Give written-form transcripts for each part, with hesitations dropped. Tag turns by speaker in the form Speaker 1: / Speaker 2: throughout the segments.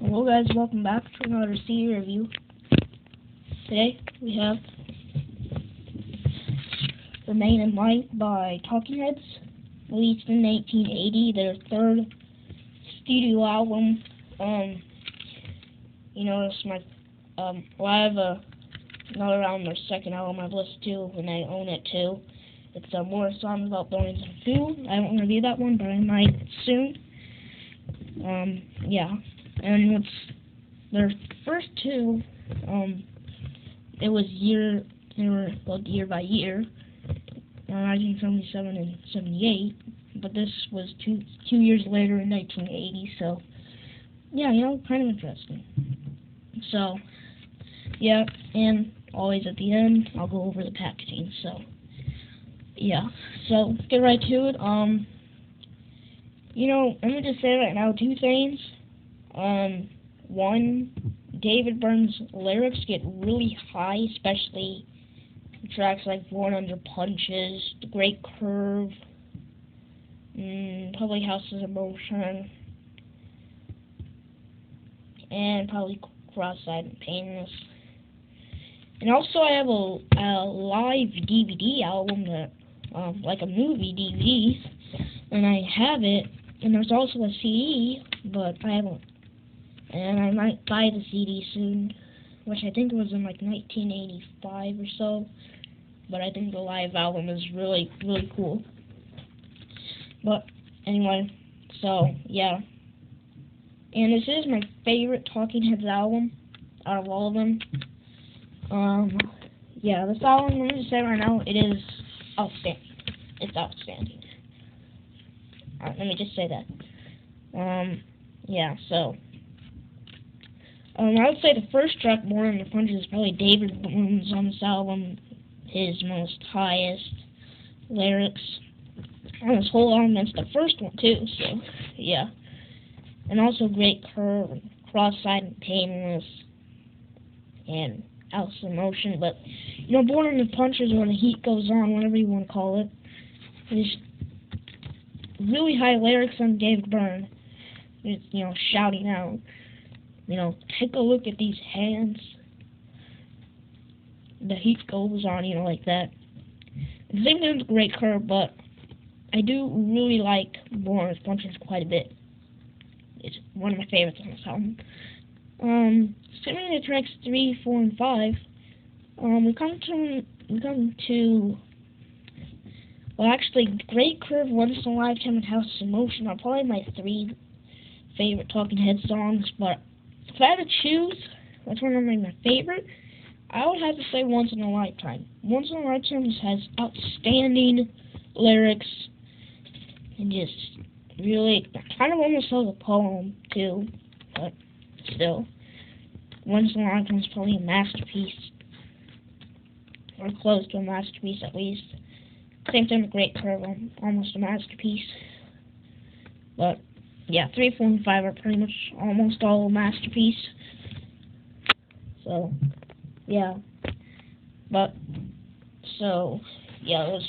Speaker 1: Hello guys, welcome back to another CD review. Today we have Remain in Light by Talking Heads, released in 1980, their third studio album. You notice my I have another album, their second album I've listened to, and I own it too. It's More Songs About Bones and Food. I won't review that one, but I might soon. Yeah. And what's their first two, they were built year by year, 1977 and 78, but this was two years later in 1980, so, yeah, kind of interesting. So, yeah, and always at the end, I'll go over the packaging, so, yeah. So, let's get right to it. Let me just say right now two things. One, David Byrne's lyrics get really high, especially tracks like Born Under Punches, The Great Curve, Public House's Emotion, and probably Cross-Eyed and Painless. And also I have a live DVD album that, like a movie DVD, and I have it, and there's also a CD, but I haven't. And I might buy the CD soon, which I think it was in like 1985 or so. But I think the live album is really, really cool. But anyway, so yeah. And this is my favorite Talking Heads album out of all of them. Yeah, this album, let me just say right now, it is outstanding. It's outstanding. Let me just say that. Yeah, so. I would say the first track, Born Under Punches, is probably David Byrne's on this album, his most highest lyrics on this whole album. It's the first one too, so yeah. And also Great Curve, and Cross-Eyed and Painless, and House of Emotion. But Born Under Punches, where the heat goes on, whatever you want to call it, there's really high lyrics on David Byrne. It's shouting out. Take a look at these hands. The heat goes on, like that. The same thing with Great Curve, but I do really like Born Under Punches quite a bit. It's one of my favorites on this album. Skipping to tracks 3, 4, and 5, we come to well, actually, Great Curve, Once in a Lifetime, and House of Emotion are probably my three favorite Talking Heads songs, but if I had to choose, which one of my favorite, I would have to say Once in a Lifetime. Once in a Lifetime has outstanding lyrics, and just really, kind of almost like a poem, too, but still. Once in a Lifetime is probably a masterpiece, or close to a masterpiece at least. Same thing with Great Curve, almost a masterpiece. But yeah, 3, 4, and 5 are pretty much almost all a masterpiece. So, yeah. But, so, yeah, let's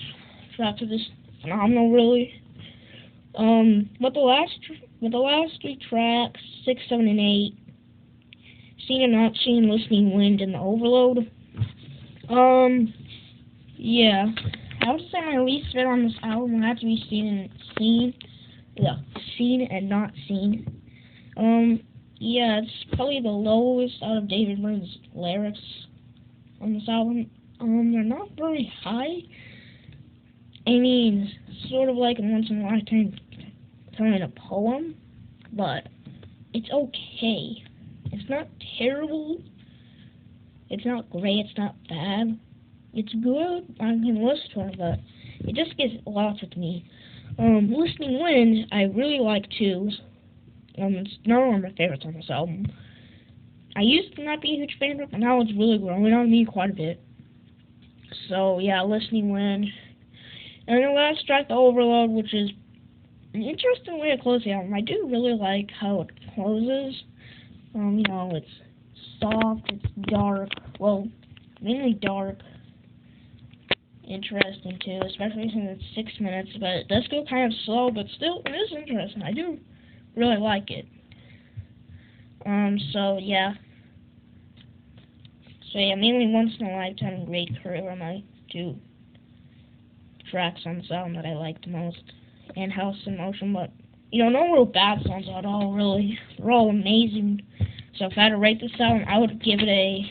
Speaker 1: try to this phenomenal, really. With the last three tracks, 6, 7, and 8, Seen and Not Seen, Listening Wind, and The Overload. Yeah. I would say my least favorite on this album would have to be Seen and Not Seen. Yeah, it's probably the lowest out of David Byrne's lyrics on this album. They're not very high. I mean, sort of like in Once in a Lifetime, kind of a poem, but it's okay. It's not terrible. It's not great. It's not bad. It's good. I can listen to it, but it just gets lost with me. Listening Wind, I really like too. It's not one of my favorites on this album. I used to not be a huge fan of it, but now it's really growing on me quite a bit. So, yeah, Listening Wind. And the last track, The Overload, which is an interesting way to close the album. I do really like how it closes. It's soft, it's dark, well, mainly dark. Interesting too, especially since it's 6 minutes, but it does go kind of slow, but still, it is interesting. I do really like it. So yeah. So yeah, mainly Once in a Lifetime, Great Career are my two tracks on this album that I like the most, and House in Motion, but no real bad songs at all, really. They're all amazing. So if I had to rate this album, I would give it a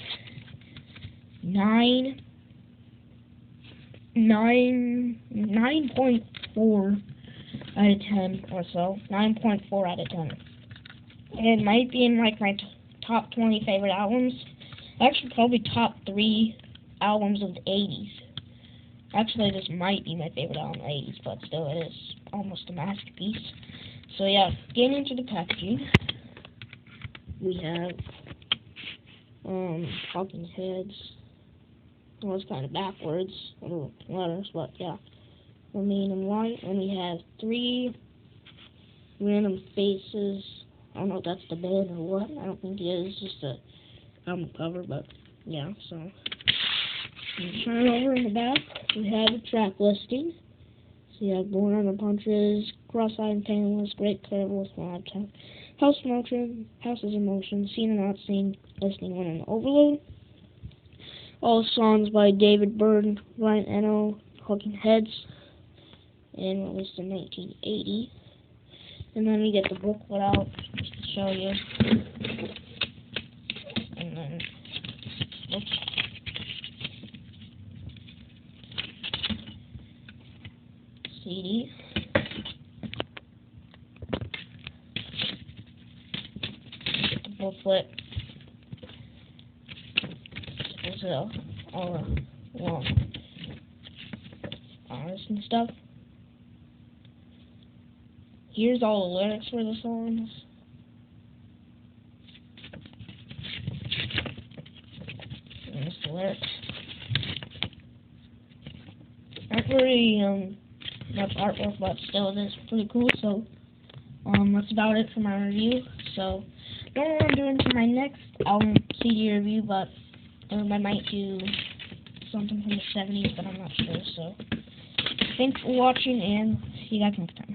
Speaker 1: 9.4 out of 10 or so. 9.4 out of 10. It might be in like my top 20 favorite albums. Actually, probably top 3 albums of the 80s. Actually, this might be my favorite album of the 80s, but still, it is almost a masterpiece. So yeah, getting into the packaging, we have Talking Heads. Well, it's kind of backwards, little letters, but yeah. Remain in White, and we have 3 random faces. I don't know if that's the band or what. I don't think it is. It's just a album cover, but yeah. So turn over in the back, we have a track listing. So you have Born Under Punches, Cross-Eyed and Painless, Great Career, Once in a Lifetime, House Motion, Houses in Motion, Seen and Not Seen, Listening When in Overload. All songs by David Byrne, Ryan Eno, Talking Heads, and released in 1980. And then we get the booklet out just to show you. And then, oops. CD. The booklet. It's all along honest and stuff. Here's all the lyrics for the songs. And there's the lyrics. Not very much artwork, but still it is pretty cool. So that's about it for my review. So don't know what I'm doing for my next album CD review, but I might do something from the 70s, but I'm not sure. So thanks for watching, and see you guys next time.